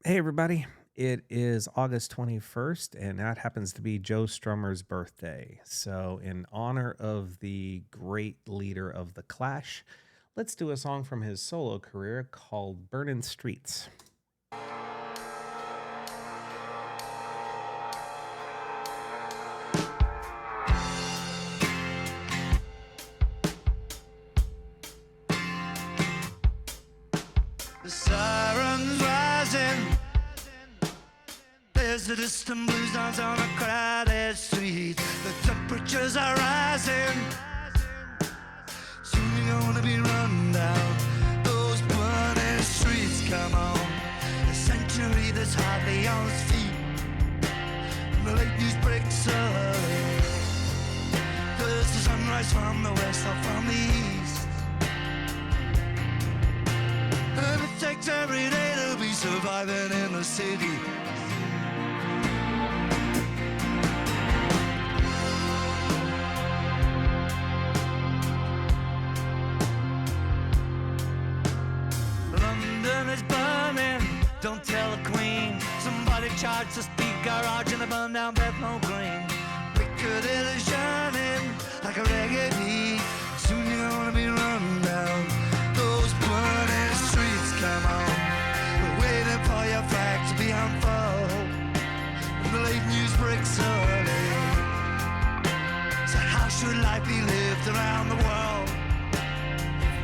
Hey, everybody. It is August 21st, and that happens to be Joe Strummer's birthday. So, in honor of the great leader of The Clash, let's do a song from his solo career called Burnin Streets. The sirens rising. There's the distant blue sounds on a crowded street. The temperatures are rising. Soon you're gonna be run down. Those burning streets, come on. A century that's hardly on its feet. And the late news breaks early. There's the sunrise from the west or from the east. And it takes every day to be surviving in the city. London is burning, don't tell the queen. Somebody charged the speed garage in a burn down Bethnal Green. Piccadilly is shining like a reggae beat. Soon you're gonna be run down. Those burning streets, come on. We're waiting for your flag to be unfurled. And the late news breaks early. So how should life be lived around the world?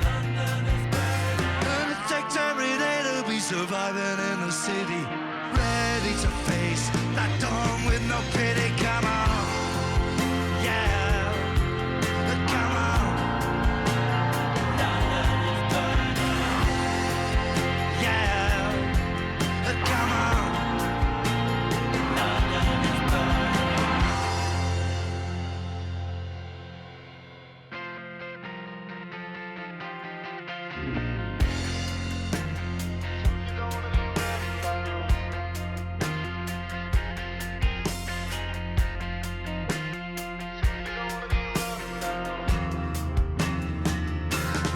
London is burning. And it takes every day to be surviving in a city. Ready to face that dawn with no pity, come on. Yeah, come on. London is burning. Yeah, come on. London is burning.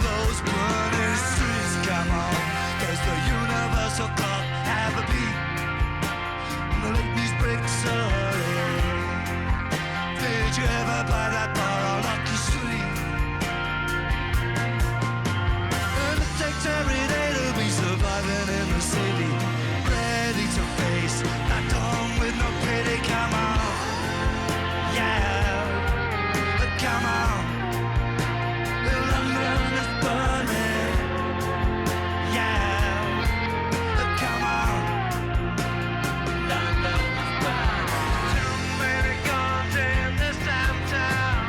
Those burning streets, come on. There's the universal clock, have a beat. And the late news breaks early. Did you ever buy that bar on Lucky Street? And it takes every day to be surviving in the city. Ready to face that dawn with no pity, come on. Yeah, come on. London is burning. Yeah, come on. London is burning. Too many guns in this damn town.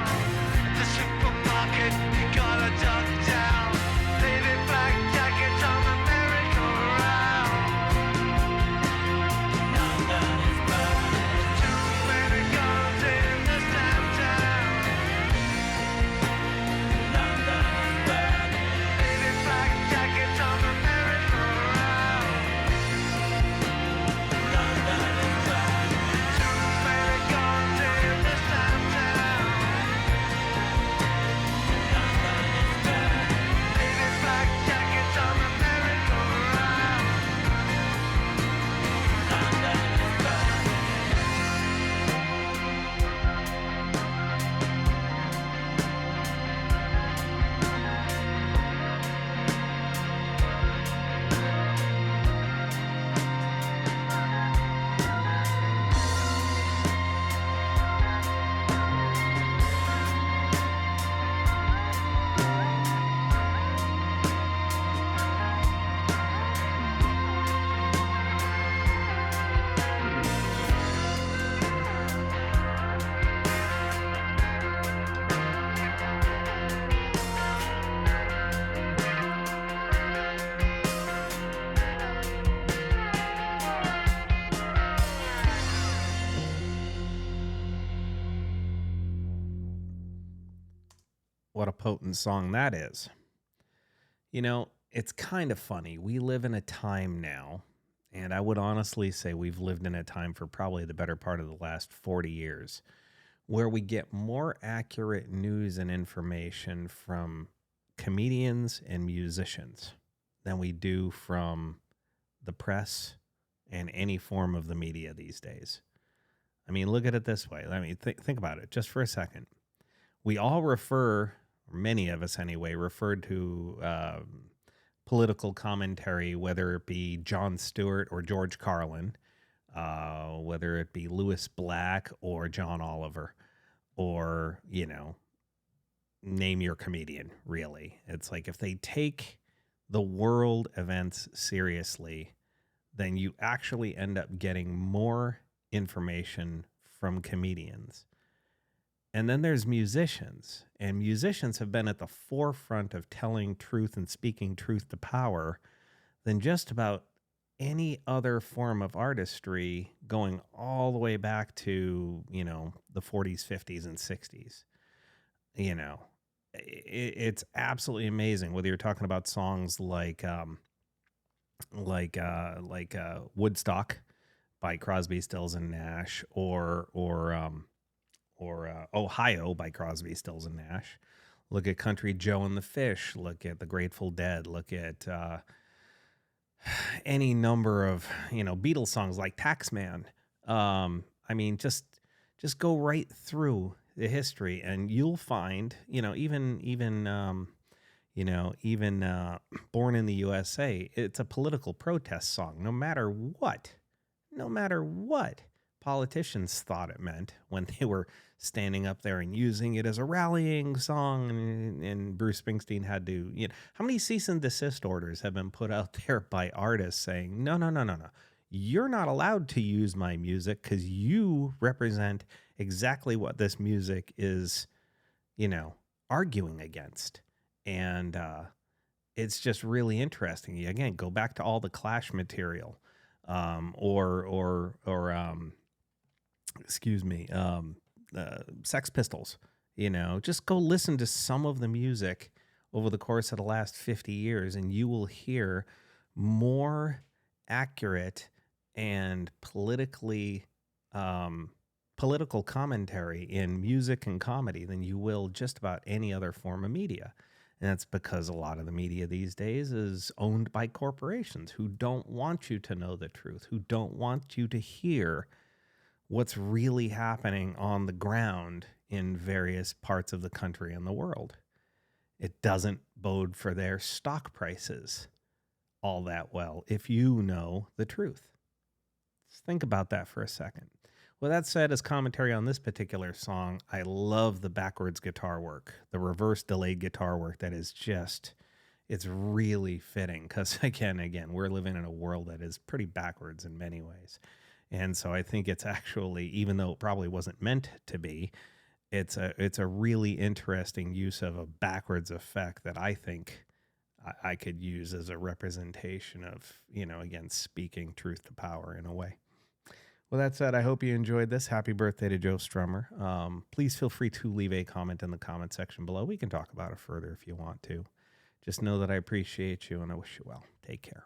The supermarket, you gotta duck down. Baby black jackets on the merry-go-round. London is burning. Too many guns in this damn town. London is burning. Baby black jackets on the merry-go-round. London is burning. Too many guns in this damn town. London is burning. Baby black jackets on the merry-go-round. London is burning. What a potent song that is. You know, it's kind of funny. We live in a time now, and I would honestly say we've lived in a time for probably the better part of the last 40 years, where we get more accurate news and information from comedians and musicians than we do from the press and any form of the media these days. I mean, look at it this way. I mean, think about it just for a second. We all refer, or many of us anyway, referred to political commentary, whether it be Jon Stewart or George Carlin, whether it be Louis Black or John Oliver, or, name your comedian, really. It's like if they take the world events seriously, then you actually end up getting more information from comedians. And then there's musicians, and musicians have been at the forefront of telling truth and speaking truth to power than just about any other form of artistry, going all the way back to, the 40s, 50s, and 60s. It's absolutely amazing, whether you're talking about songs like Woodstock by Crosby, Stills and Nash, or Ohio by Crosby, Stills and Nash. Look at Country Joe and the Fish. Look at the Grateful Dead. Look at any number of Beatles songs like Taxman. I mean, just go right through the history, and you'll find even Born in the USA. It's a political protest song, no matter what politicians thought it meant when they were standing up there and using it as a rallying song. And Bruce Springsteen had to, how many cease and desist orders have been put out there by artists saying, no, you're not allowed to use my music because you represent exactly what this music is, arguing against. And it's just really interesting. Again, go back to all the Clash material. Sex Pistols, just go listen to some of the music over the course of the last 50 years, and you will hear more accurate and political commentary in music and comedy than you will just about any other form of media. And that's because a lot of the media these days is owned by corporations who don't want you to know the truth, who don't want you to hear what's really happening on the ground in various parts of the country and the world. It doesn't bode for their stock prices all that well if you know the truth. Let's think about that for a second. With that said, as commentary on this particular song, I love the backwards guitar work, the reverse delayed guitar work that is just, it's really fitting because, again, we're living in a world that is pretty backwards in many ways. And so I think it's actually, even though it probably wasn't meant to be, it's a really interesting use of a backwards effect that I think I could use as a representation of, again, speaking truth to power in a way. Well, that said, I hope you enjoyed this. Happy birthday to Joe Strummer. Please feel free to leave a comment in the comment section below. We can talk about it further if you want to. Just know that I appreciate you and I wish you well. Take care.